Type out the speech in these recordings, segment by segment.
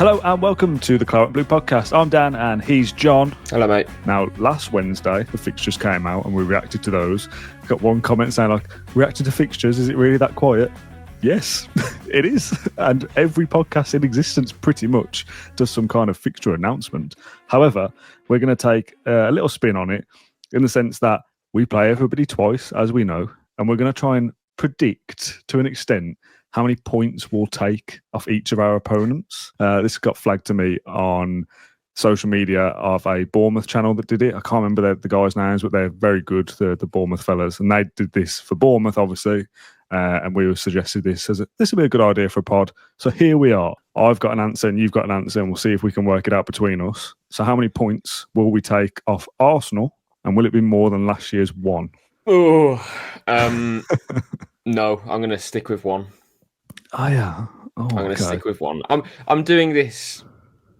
Hello and welcome to the Claret Blue podcast. I'm Dan and he's John. Hello, mate. Now, last Wednesday, the fixtures came out and we reacted to those. Got one comment saying like, reacting to fixtures, is it really that quiet? Yes, it is. And every podcast in existence pretty much does some kind of fixture announcement. However, we're going to take a little spin on it in the sense that we play everybody twice, as we know, and we're going to try and predict to an extent how many points we'll take off each of our opponents. This got flagged to me on social media of a Bournemouth channel that did it. I can't remember the guys' names, but they're very good, the Bournemouth fellas. And they did this for Bournemouth, obviously. And we suggested this as this would be a good idea for a pod. So here we are. I've got an answer and you've got an answer, and we'll see if we can work it out between us. So how many points will we take off Arsenal? And will it be more than last year's one? No, I'm going to stick with one. Oh yeah. Oh, I'm going to stick with one. I'm doing this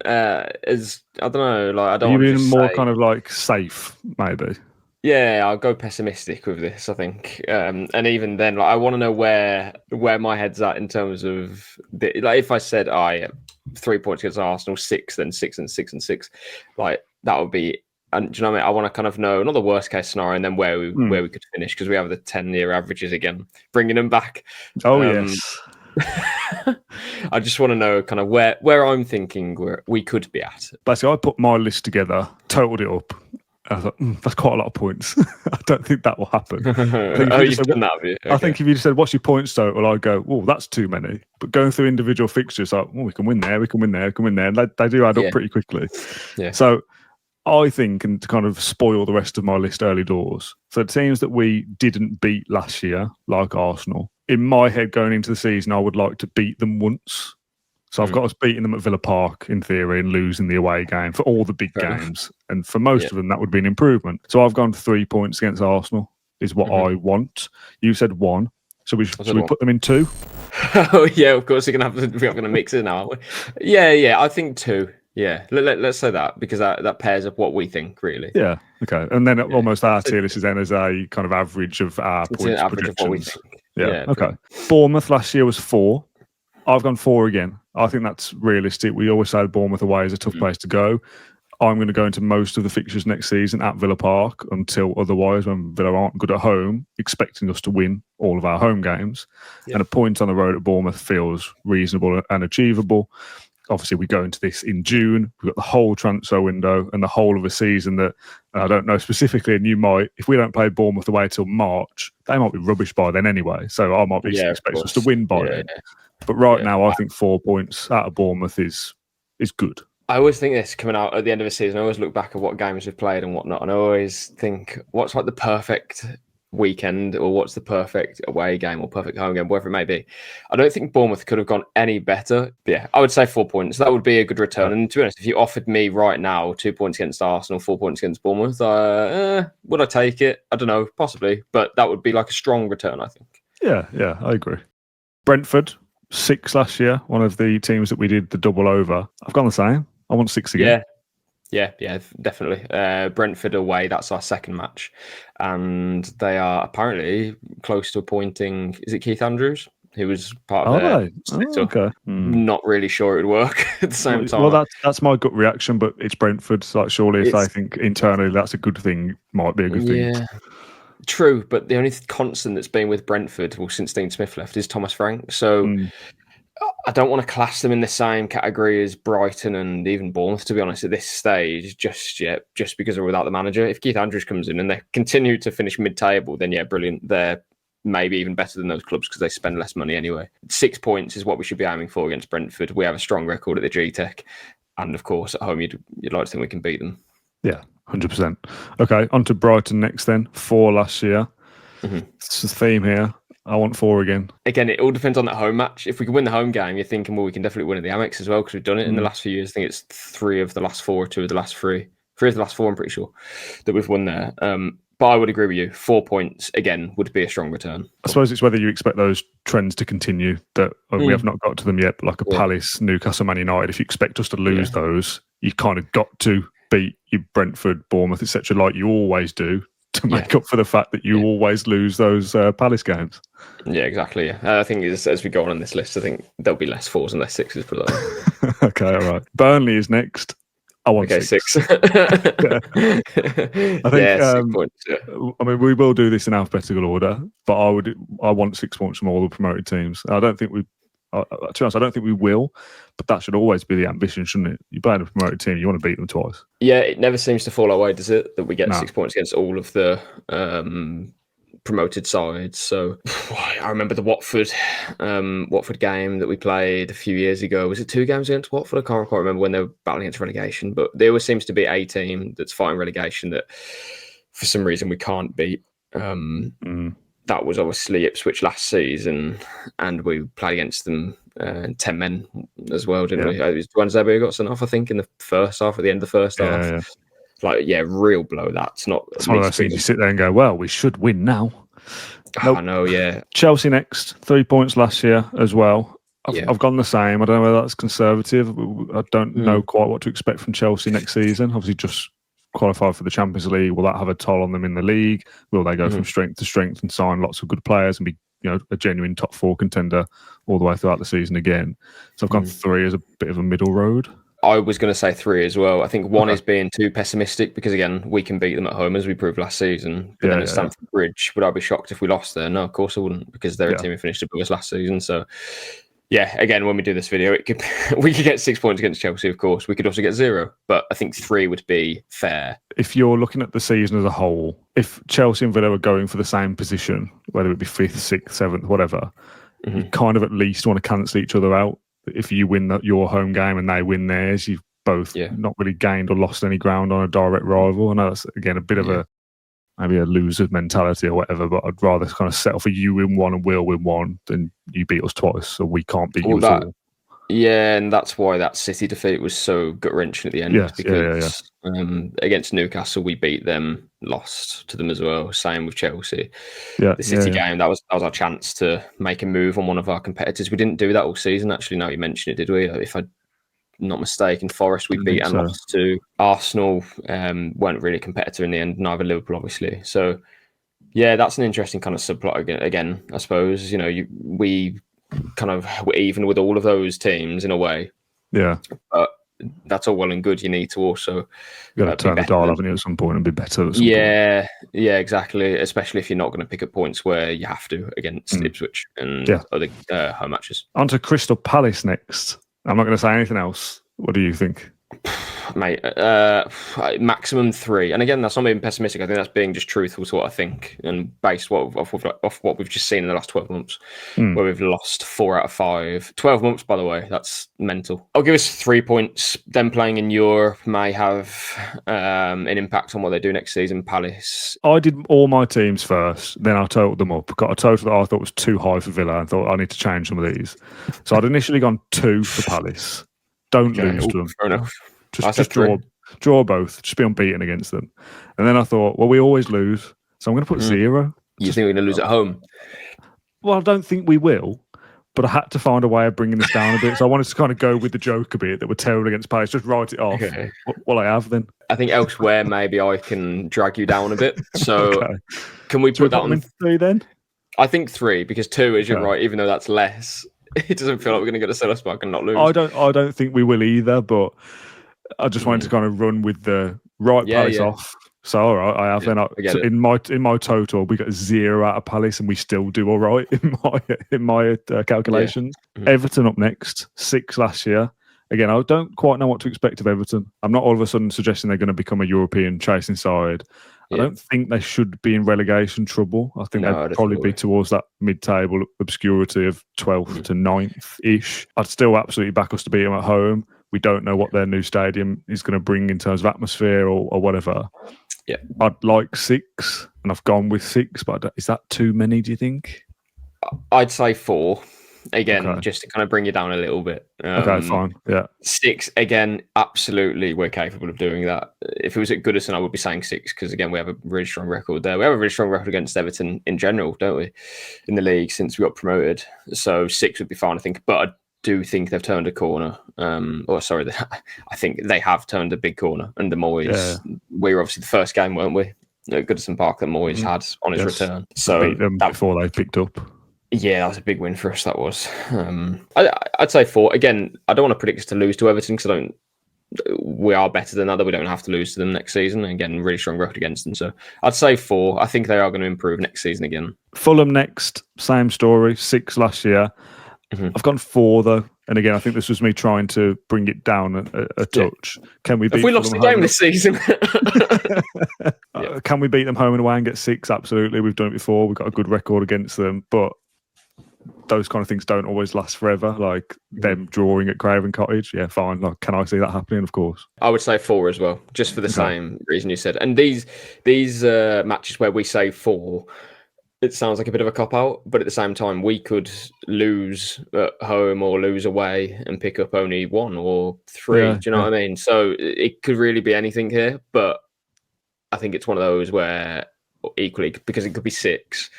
as I don't know. Like I don't. Are you want being to more say, kind of like safe, maybe? Yeah, I'll go pessimistic with this. I think, and even then, like I want to know where my head's at in terms of like if I said I 3 points against Arsenal, 6, then 6 and 6 and 6, like that would be. And do you know what I mean? I want to kind of know not the worst case scenario, and then where we could finish, because we have the 10-year averages again, bringing them back. Oh yes. I just want to know kind of where I'm thinking we could be at. Basically, I put my list together, totaled it up. I thought, that's quite a lot of points. I don't think that will happen. I think if you just said, what's your points total? I'd go, oh, that's too many. But going through individual fixtures, like, we can win there, we can win there, we can win there. And they do add up pretty quickly. Yeah. So I think, and to kind of spoil the rest of my list early doors, for teams that we didn't beat last year, like Arsenal, in my head going into the season, I would like to beat them once. So I've got us beating them at Villa Park, in theory, and losing the away game for all the big games. And for most of them, that would be an improvement. So I've gone 3 points against Arsenal, is what I want. You said 1. So should we put them in 2? Oh, yeah, of course. We're not going to mix it now, aren't we? Yeah, I think 2. Yeah, let's say that, because that pairs up what we think, really. Yeah, okay. And then almost our tier list is then as a kind of average of our points projections. Of what we think. Yeah, okay. Bournemouth last year was 4. I've gone 4 again. I think that's realistic. We always say Bournemouth away is a tough place to go. I'm going to go into most of the fixtures next season at Villa Park until otherwise, when Villa aren't good at home, expecting us to win all of our home games. Yeah. And a point on the road at Bournemouth feels reasonable and achievable. Obviously, we go into this in June. We've got the whole transfer window and the whole of a season that I don't know specifically. And you might, if we don't play Bournemouth away till March, they might be rubbish by then anyway. So I might be expecting us to win by then. Yeah. But now, I think 4 points out of Bournemouth is good. I always think this coming out at the end of the season. I always look back at what games we've played and whatnot, and I always think, what's like the perfect weekend, or what's the perfect away game or perfect home game, whatever it may be. I don't think Bournemouth could have gone any better. Yeah, I would say 4 points. That would be a good return. And to be honest, if you offered me right now 2 points against Arsenal, 4 points against Bournemouth, would I take it? I don't know, possibly, but that would be like a strong return, I think. Yeah, I agree. Brentford, 6 last year, one of the teams that we did the double over. I've gone the same. I want 6 again. Yeah, definitely. Brentford away, that's our second match. And they are apparently close to appointing, is it Keith Andrews? Who was part of their okay. Not really sure it would work at the same time. Well, that's my gut reaction, but it's Brentford. So surely if they think internally that's a good thing, might be a good thing. Yeah. True, but the only constant that's been with Brentford, since Dean Smith left, is Thomas Frank. So I don't want to class them in the same category as Brighton and even Bournemouth, to be honest, at this stage, just because they're without the manager. If Keith Andrews comes in and they continue to finish mid-table, then brilliant. They're maybe even better than those clubs because they spend less money anyway. 6 points is what we should be aiming for against Brentford. We have a strong record at the G-Tech. And of course, at home, you'd like to think we can beat them. Yeah, 100%. Okay, on to Brighton next then. 4 last year. It's a theme here. I want 4 again. Again, it all depends on that home match. If we can win the home game, you're thinking, well, we can definitely win at the Amex as well, because we've done it in the last few years. I think it's 3 of the last 4, 2 of the last 3. 3 of the last 4, I'm pretty sure, that we've won there. But I would agree with you. 4 points, again, would be a strong return. I suppose it's whether you expect those trends to continue, that we have not got to them yet, like a Palace, Newcastle, Man United. If you expect us to lose those, you kind of got to beat your Brentford, Bournemouth, etc., like you always do, to make up for the fact that you always lose those Palace games. Yeah, exactly. Yeah. I think as we go on this list, I think there'll be less 4s and less 6s. Put it that way. Okay, all right. Burnley is next. I want 6. Yeah. I think. 6 points. Yeah. I mean, we will do this in alphabetical order, but I want 6 points from all the promoted teams. I don't think we. To be honest, I don't think we will, but that should always be the ambition, shouldn't it? You play a promoted team, you want to beat them twice. Yeah, it never seems to fall away, does it? That we get 6 points against all of the promoted sides. So I remember the Watford game that we played a few years ago. Was it 2 games against Watford? I can't quite remember when they were battling against relegation, but there always seems to be a team that's fighting relegation that for some reason we can't beat. That was obviously Ipswich last season, and we played against them 10 men as well, didn't we? It was Wednesday got sent off, I think, in the first half, at the end of the first half. Real blow. That's not. It's one of those things you sit there and go, well, we should win now. Nope. I know, yeah. Chelsea next, 3 points last year as well. I've gone the same. I don't know whether that's conservative. I don't know quite what to expect from Chelsea next season. Obviously, just qualified for the Champions League. Will that have a toll on them in the league? Will they go from strength to strength and sign lots of good players and be, a genuine top 4 contender all the way throughout the season again? So I've gone 3 as a bit of a middle road. I was going to say 3 as well. I think 1 is being too pessimistic because, again, we can beat them at home as we proved last season. But then at Stamford Bridge, would I be shocked if we lost there? No, of course I wouldn't, because they're a team who finished above us last season. So, yeah, again, when we do this video, we could get 6 points against Chelsea, of course. We could also get 0. But I think 3 would be fair. If you're looking at the season as a whole, if Chelsea and Villa were going for the same position, whether it be 5th, 6th, 7th, whatever, you kind of at least want to cancel each other out. If you win your home game and they win theirs, you've both not really gained or lost any ground on a direct rival. I know that's, again, a bit of maybe a loser mentality or whatever, but I'd rather kind of settle for you win 1 and we'll win 1 than you beat us twice, so we can't beat you at all. Yeah, and that's why that City defeat was so gut-wrenching at the end. Because against Newcastle, we beat them, lost to them as well. Same with Chelsea. The City game, that was our chance to make a move on one of our competitors. We didn't do that all season, actually. Now you mention it, did we? If I'm not mistaken, Forest we beat and lost to. Arsenal weren't really a competitor in the end, neither Liverpool, obviously. So, yeah, that's an interesting kind of subplot again, I suppose. We kind of were even with all of those teams in a way. Yeah. But that's all well and good. You need to also you got to turn the dial, haven't you, at some point and be better at some point. Yeah, exactly. Especially if you're not going to pick up points where you have to against Ipswich and other home matches. On to Crystal Palace next. I'm not going to say anything else. What do you think? Mate, maximum 3. And again, that's not being pessimistic. I think that's being just truthful to what I think and based off what we've just seen in the last 12 months, where we've lost 4 out of 5. 12 months, by the way, that's mental. I'll give us 3 points. Them playing in Europe may have an impact on what they do next season. Palace. I did all my teams first, then I totaled them up. Got a total that I thought was too high for Villa and thought I need to change some of these. So I'd initially gone 2 for Palace. Don't lose to them. Fair enough. Just draw both. Just be unbeaten against them. And then I thought, well, we always lose, so I'm going to put 0. You think we're going to lose at home? Well, I don't think we will, but I had to find a way of bringing this down a bit. So I wanted to kind of go with the joke a bit that we're terrible against Palace. Just write it off. Okay. Well, I have then. I think elsewhere maybe I can drag you down a bit. So can we put that on 3 then? I think 3 because 2 is you're right. Even though that's less, it doesn't feel like we're going to get a sell us back and not lose. I don't think we will either, but I just wanted to kind of run with the Palace off. So all right, I have then. So in my total, we got 0 out of Palace, and we still do all right in my calculations. Yeah. Everton up next, 6 last year. Again, I don't quite know what to expect of Everton. I'm not all of a sudden suggesting they're going to become a European chasing side. I don't think they should be in relegation trouble. I think they'd probably be towards that mid-table obscurity of 12th to 9th-ish. I'd still absolutely back us to beat them at home. We don't know what their new stadium is going to bring in terms of atmosphere or whatever. Yeah, I'd like 6, and I've gone with 6, but is that too many, do you think? I'd say 4. Again, just to kind of bring you down a little bit. Okay, fine. Yeah. 6, again, absolutely, we're capable of doing that. If it was at Goodison, I would be saying 6, because, again, we have a really strong record there. We have a really strong record against Everton in general, don't we, in the league since we got promoted. So 6 would be fine, I think. But I do think they've turned a corner. I think they have turned a big corner under Moyes. We were obviously the first game, weren't we? at Goodison Park that Moyes had on his return. So beat them before they picked up. Yeah, that was a big win for us. That was. I'd say 4. Again, I don't want to predict us to lose to Everton because we are better than that. We don't have to lose to them next season. And again, really strong record against them. So I'd say 4. I think they are going to improve next season again. Fulham next, same story. 6 last year. I've gone 4 though, and again, I think this was me trying to bring it down a touch. Can we beat? Have we lost the game this season? Can we beat them home and away and get 6? Absolutely, we've done it before. We've got a good record against them, but those kind of things don't always last forever. Like them drawing at Craven Cottage, yeah, fine. Like, can I see that happening? Of course. I would say 4 as well, just for the same reason you said. And these matches where we say 4. It sounds like a bit of a cop-out, but at the same time, we could lose at home or lose away and pick up only 1 or 3. Do you know what I mean? So it could really be anything here, but I think it's one of those where equally, because it could be 6,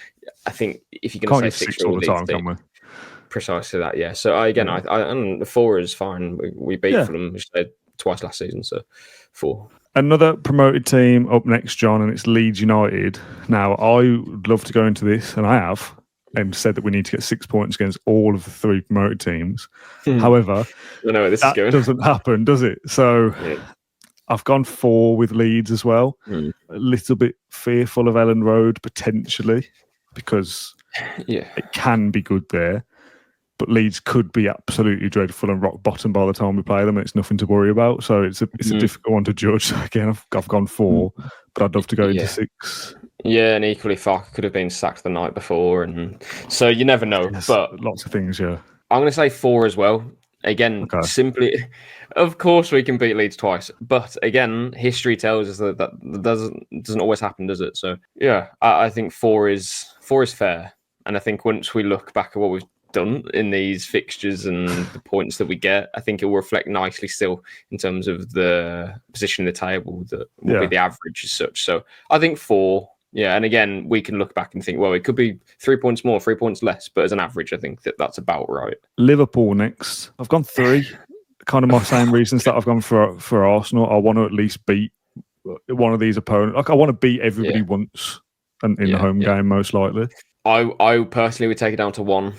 I think if you're going to say 6 all the time, can we? Precisely that, yeah. So I the 4 is fine. We beat them, which they twice last season, so 4. Another promoted team up next, John, and it's Leeds United. Now, I would love to go into this, and I have, and said that we need to get 6 points against all of the 3 promoted teams. However, I know where this is going. Doesn't happen, does it? So I've gone 4 with Leeds as well. A little bit fearful of Ellen Road, potentially, because it can be good there. But Leeds could be absolutely dreadful and rock bottom by the time we play them, and it's nothing to worry about. So it's a difficult one to judge. Again, I've gone 4, but I'd love to go into 6. Yeah, and equally, Farke could have been sacked the night before, and so you never know. Yes, but lots of things, yeah. I'm going to say 4 as well. Again, simply, of course, we can beat Leeds twice, but again, history tells us that doesn't always happen, does it? So yeah, I think 4 is fair, and I think once we look back at what we've done in these fixtures and the points that we get, I think it will reflect nicely still in terms of the position in the table that will be the average as such. So I think 4, and again, we can look back and think, well, it could be 3 points more, 3 points less, but as an average, I think that's about right. Liverpool next. I've gone 3, kind of my same reasons that I've gone for Arsenal. I want to at least beat one of these opponents. Like, I want to beat everybody once in the home game, most likely. I personally would take it down to 1.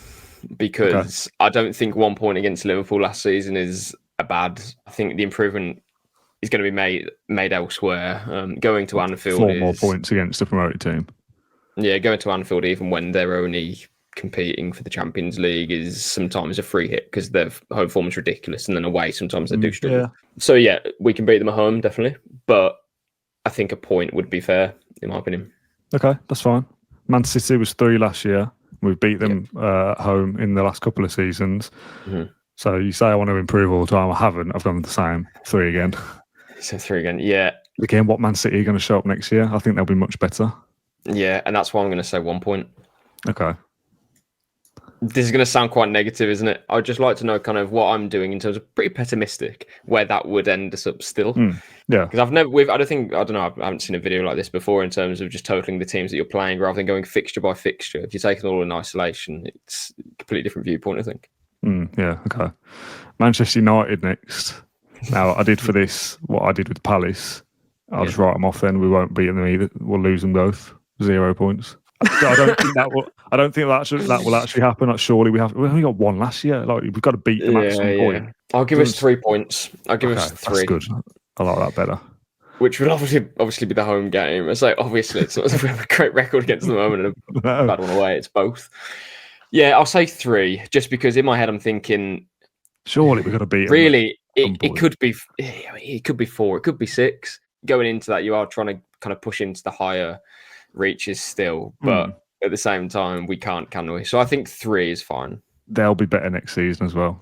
Because I don't think 1 point against Liverpool last season is a bad. I think the improvement is going to be made elsewhere. Going to Anfield 4 more points against the promoted team. Yeah, going to Anfield even when they're only competing for the Champions League is sometimes a free hit because their home form is ridiculous, and then away sometimes they do struggle. Yeah. So we can beat them at home definitely, but I think a point would be fair in my opinion. Okay, that's fine. Man City was 3 last year. We've beat them at home in the last couple of seasons. So you say I want to improve all the time. I haven't. I've gone the same. 3 again. So 3 again, yeah. Again, what Man City are going to show up next year? I think they'll be much better. Yeah, and that's why I'm going to say 1 point. Okay. This is going to sound quite negative, isn't it? I'd just like to know kind of what I'm doing in terms of pretty pessimistic, where that would end us up still. Yeah. Because I haven't seen a video like this before in terms of just totaling the teams that you're playing rather than going fixture by fixture. If you take them all in isolation, it's a completely different viewpoint, I think. Yeah, okay. Manchester United next. Now, I did for this what I did with Palace. I'll just write them off then. We won't beat them either. We'll lose them both. 0 points. I don't think that will actually happen. Like, surely we only got 1 last year. Like, we've got to beat them at some point. I'll give us 3 points. I'll give us 3. That's good. I like that better. Which would obviously be the home game. It's like obviously it's not we have a great record against them at the moment and a bad one away. It's both. Yeah, I'll say 3, just because in my head I'm thinking surely we've got to beat them. Really, it could be 4, it could be 6. Going into that, you are trying to kind of push into the higher reaches still, but at the same time we can't, can we? So I think 3 is fine. They'll be better next season as well.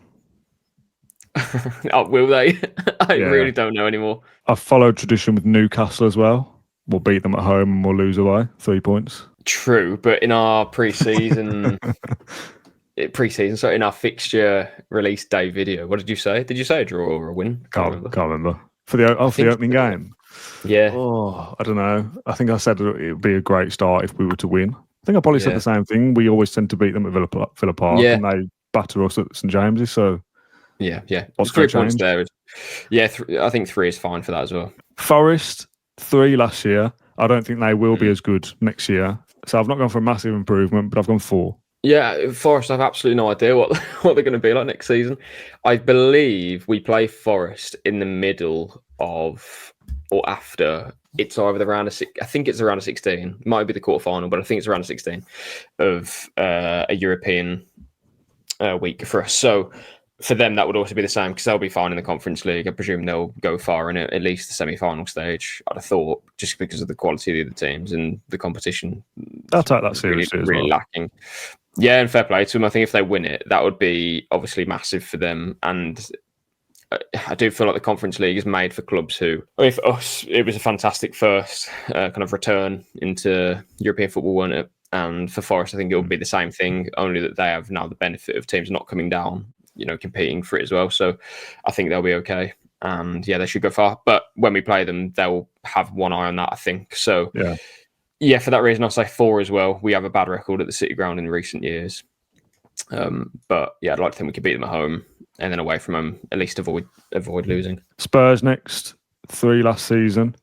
Will they? I really don't know anymore. I've followed tradition with Newcastle as well. We'll beat them at home and we'll lose away. 3 points. True, but in our pre-season so in our fixture release day video, what did you say? Did you say a draw or a win? Can't remember. For the opening game? Yeah. Oh, I don't know. I think I said it would be a great start if we were to win. I think I probably said the same thing. We always tend to beat them at Villa Park and they batter us at St James's. So yeah. What's 3 points there? I think 3 is fine for that as well. Forest 3 last year. I don't think they will be as good next year. So I've not gone for a massive improvement, but I've gone 4. Yeah, Forest, I've absolutely no idea what what they're going to be like next season. I believe we play Forest in the middle of or after. It's either the round of six. I think it's around a 16. Might be the quarterfinal, but I think it's around a 16 of a European week for us. So for them, that would also be the same because they'll be fine in the Conference League. I presume they'll go far in at least the semi-final stage. I'd have thought, just because of the quality of the other teams and the competition. I'll take that seriously as really well. lacking. Yeah, and fair play to them. I think if they win it, that would be obviously massive for them. And I do feel like the Conference League is made for clubs who, I mean, for us, it was a fantastic first kind of return into European football, wasn't it? And for Forest, I think it will be the same thing, only that they have now the benefit of teams not coming down, competing for it as well. So I think they'll be okay. And yeah, they should go far. But when we play them, they'll have one eye on that, I think. So yeah, for that reason, I'll say 4 as well. We have a bad record at the City Ground in recent years. But yeah, I'd like to think we could beat them at home and then away from home, at least avoid losing. Spurs next, 3 last season.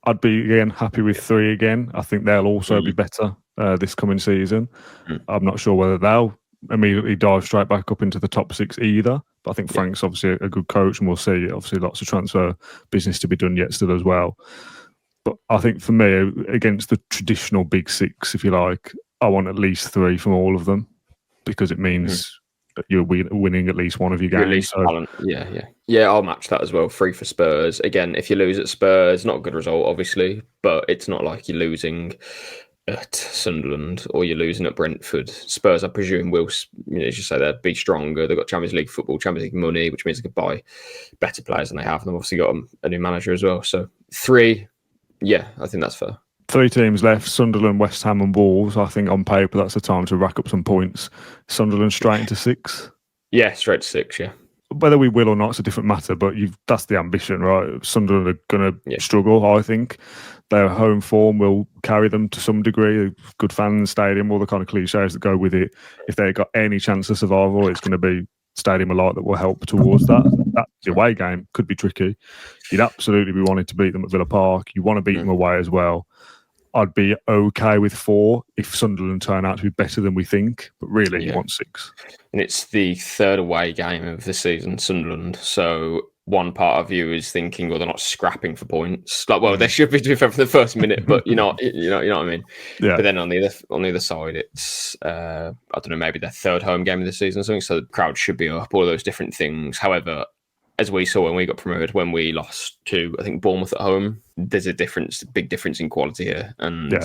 I'd be, again, happy with 3 again. I think they'll also be better this coming season. I'm not sure whether they'll immediately dive straight back up into the top 6 either. But I think Frank's obviously a good coach, and we'll see. Obviously, lots of transfer business to be done yet still as well. But I think for me, against the traditional big 6, if you like, I want at least 3 from all of them because it means that you're winning at least one of your games. So. Yeah, I'll match that as well. 3 for Spurs. Again, if you lose at Spurs, not a good result, obviously, but it's not like you're losing at Sunderland or you're losing at Brentford. Spurs, I presume, will, as you say, they'll be stronger. They've got Champions League football, Champions League money, which means they could buy better players than they have. And they've obviously got a new manager as well. So 3. Yeah, I think that's fair. 3 teams left, Sunderland, West Ham and Wolves. I think on paper that's the time to rack up some points. Sunderland straight into 6? Yeah, straight to 6, yeah. Whether we will or not, it's a different matter, but that's the ambition, right? Sunderland are going to struggle, I think. Their home form will carry them to some degree. Good fans, stadium, all the kind of cliches that go with it. If they've got any chance of survival, it's going to be stadium alight that will help towards that. That away game could be tricky. You'd absolutely be wanting to beat them at Villa Park. You want to beat them away as well. I'd be okay with 4 if Sunderland turn out to be better than we think, but really you want 6. And it's the 3rd away game of the season, Sunderland. So one part of you is thinking, well, they're not scrapping for points. Like, well, they should be, to be fair, for the first minute, but you know what I mean. Yeah. But then on the other side, it's I don't know, maybe their 3rd home game of the season or something. So the crowd should be up, all those different things. However, as we saw when we got promoted, when we lost to, I think, Bournemouth at home, there's a big difference in quality here. And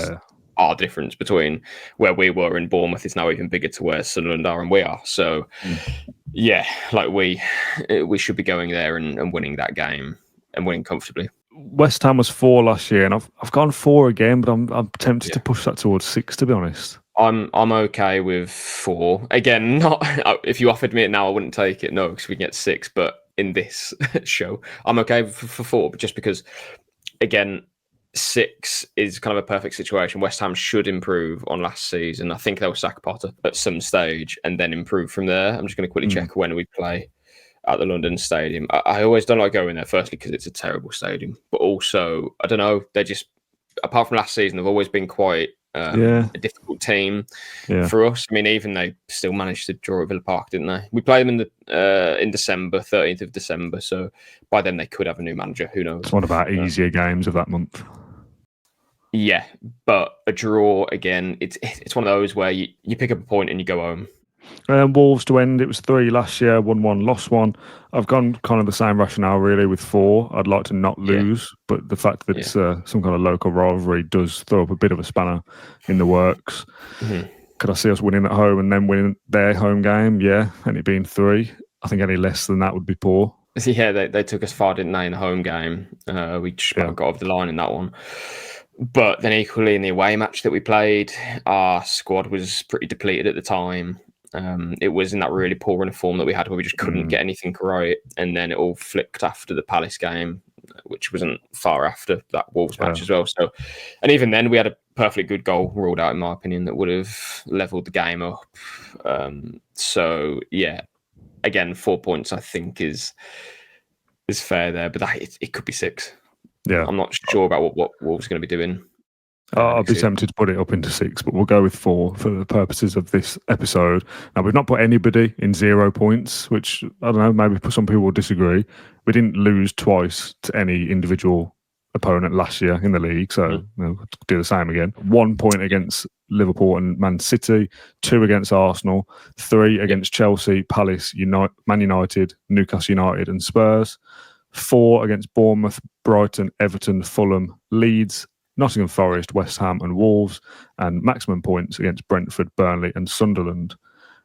our difference between where we were in Bournemouth is now even bigger to where Sunderland are and we are. So, yeah, like we should be going there and winning that game and winning comfortably. West Ham was 4 last year, and I've gone 4 again, but I'm tempted to push that towards 6, to be honest. I'm okay with 4. Again, not if you offered me it now, I wouldn't take it. No, because we can get 6, but in this show, I'm okay for 4, but just because, again, 6 is kind of a perfect situation. West Ham should improve on last season. I think they'll sack Potter at some stage and then improve from there. I'm just going to quickly check when we play at the London Stadium. I always don't like going there, firstly, because it's a terrible stadium, but also, I don't know, they just, apart from last season, they've always been quite a difficult team for us. I mean, even they still managed to draw at Villa Park, didn't they? We played them in December, 13th of December. So by then they could have a new manager. Who knows? It's one of our easier games of that month. Yeah, but a draw again. It's one of those where you pick up a point and you go home. Wolves to end, it was 3 last year, won 1, lost 1. I've gone kind of the same rationale really with 4. I'd like to not lose, but the fact that it's some kind of local rivalry does throw up a bit of a spanner in the works. Could I see us winning at home and then winning their home game? Yeah, and it being 3. I think any less than that would be poor. Yeah, they took us far, didn't they, in the home game? We just got over the line in that one. But then equally in the away match that we played, our squad was pretty depleted at the time. It was in that really poor run of form that we had where we just couldn't get anything right. And then it all flicked after the Palace game, which wasn't far after that Wolves match as well. So, and even then we had a perfectly good goal ruled out, in my opinion, that would have levelled the game up. So, yeah, again, 4 points I think is fair there, but it could be 6. Yeah, I'm not sure about what Wolves are going to be doing I'd be tempted to put it up into 6, but we'll go with 4 for the purposes of this episode. Now, we've not put anybody in 0 points, which, I don't know, maybe some people will disagree. We didn't lose twice to any individual opponent last year in the league, so we'll do the same again. 1 point against Liverpool and Man City, 2 against Arsenal, 3 against Chelsea, Palace, Man United, Newcastle United and Spurs, 4 against Bournemouth, Brighton, Everton, Fulham, Leeds, Nottingham Forest, West Ham and Wolves, and maximum points against Brentford, Burnley and Sunderland,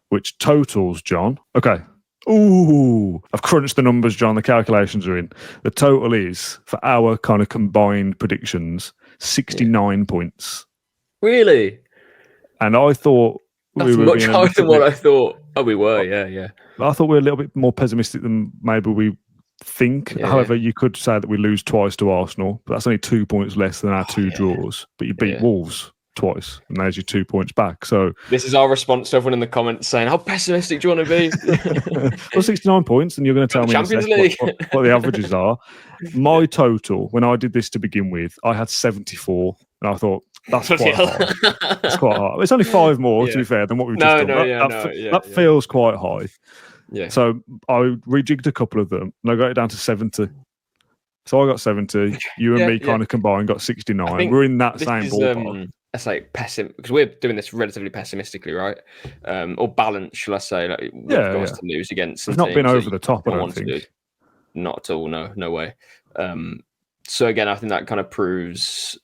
which totals, John. Okay. Ooh, I've crunched the numbers, John. The calculations are in. The total is, for our kind of combined predictions, 69 points. Really? And I thought that's much higher than what I thought. Oh, we were, yeah. I thought we were a little bit more pessimistic than maybe we think. However, you could say that we lose twice to Arsenal, but that's only 2 points less than our 2 draws. But you beat Wolves twice, and there's your 2 points back. So this is our response to everyone in the comments saying, how pessimistic do you want to be? Well, 69 points, and you're going to tell me Champions League. What the averages are. My total, when I did this to begin with, I had 74, and I thought, that's quite high. That's quite high. It's only 5 more, to be fair, than what we've just done. That feels quite high. Yeah. So I rejigged a couple of them, and I got it down to 70. So I got 70. You and me kind of combined got 69. We're in that same ballpark. That's like because we're doing this relatively pessimistically, right? Or balanced, shall I say? Like, to lose against. It's not been over the top, I don't think. Not at all. No way. So again, I think that kind of proves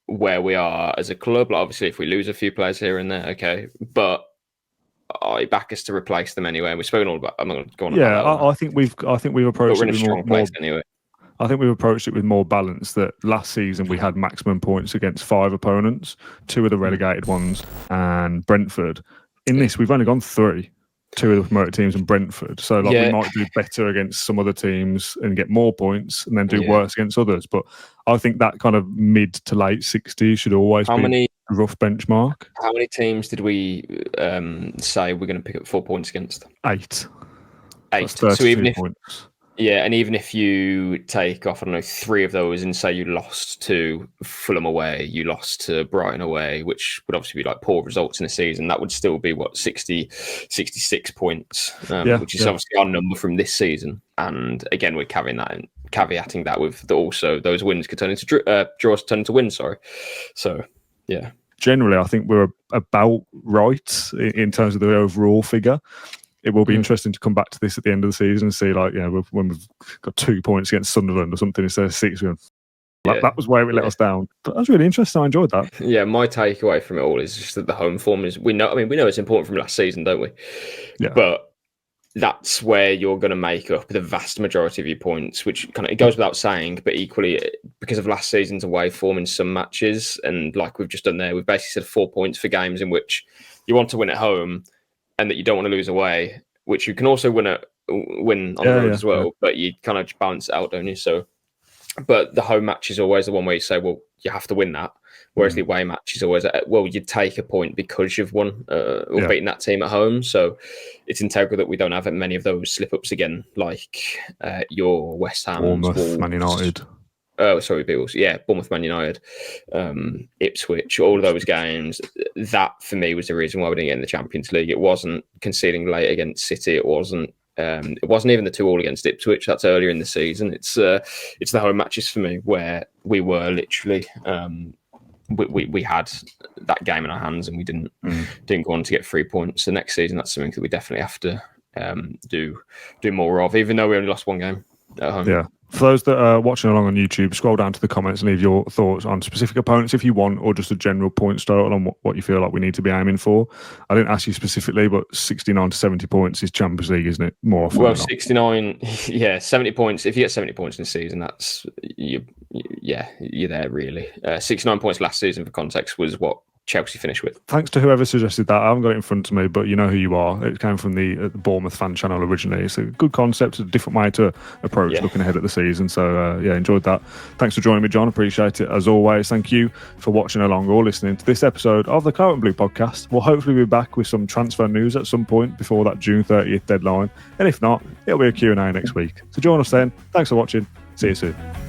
where we are as a club. Like, obviously, if we lose a few players here and there, okay, but I back us to replace them anyway. We've spoken all about. I'm not going to go on. Yeah, I think we've approached it with more anyway. I think we've approached it with more balance. That last season we had maximum points against 5 opponents, 2 of the relegated ones, and Brentford. In this, we've only gone 3, 2 of the promoted teams and Brentford. So we might do better against some other teams and get more points, and then do worse against others. But I think that kind of mid to late 60s should always be a rough benchmark. How many teams did we say we're going to pick up 4 points against? 8. So even points. Yeah, and even if you take off, 3 of those and say you lost to Fulham away, you lost to Brighton away, which would obviously be like poor results in a season, that would still be, 66 points, which is obviously our number from this season. And again, we're caveating that with also those wins could turn into draws turn into wins, sorry. So, yeah. Generally, I think we're about right in terms of the overall figure. It will be interesting to come back to this at the end of the season and see, when we've got 2 points against Sunderland or something instead of 6. That was where it let us down. But that was really interesting. I enjoyed that. Yeah, my takeaway from it all is just that the home form is. We know it's important from last season, don't we? Yeah. But that's where you're going to make up the vast majority of your points, which it goes without saying. But equally, because of last season's away form in some matches, and like we've just done there, we've basically said 4 points for games in which you want to win at home, and that you don't want to lose away, which you can also win on the road as well, but you kind of balance it out, don't you? So, but the home match is always the one where you say, well, you have to win that, whereas the away match is always, you take a point because you've won or beaten that team at home. So it's integral that we don't have many of those slip-ups again, like your West Ham, Bournemouth, Man United. Oh, sorry, Bills. Yeah, Bournemouth, Man United, Ipswich, all of those games. That, for me, was the reason why we didn't get in the Champions League. It wasn't conceding late against City. It wasn't even the 2-2 against Ipswich. That's earlier in the season. It's the home matches for me where we were literally we had that game in our hands and we didn't go on to get 3 points. So next season, that's something that we definitely have to do more of, even though we only lost 1 game at home. Yeah. For those that are watching along on YouTube, scroll down to the comments and leave your thoughts on specific opponents if you want, or just a general points total on what you feel like we need to be aiming for. I didn't ask you specifically, but 69 to 70 points is Champions League, isn't it? More often. Well, 69, 70 points. If you get 70 points in the season, that's you're there really. 69 points last season, for context, was what Chelsea finished with. Thanks to whoever suggested that. I haven't got it in front of me, but you know who you are. It came from the Bournemouth fan channel originally. It's a good concept, a different way to approach looking ahead at the season. So, enjoyed that. Thanks for joining me, John. Appreciate it as always. Thank you for watching along or listening to this episode of the Claret and Blue podcast. We'll hopefully be back with some transfer news at some point before that June 30th deadline. And if not, it'll be a Q&A next week. So join us then. Thanks for watching. See you soon.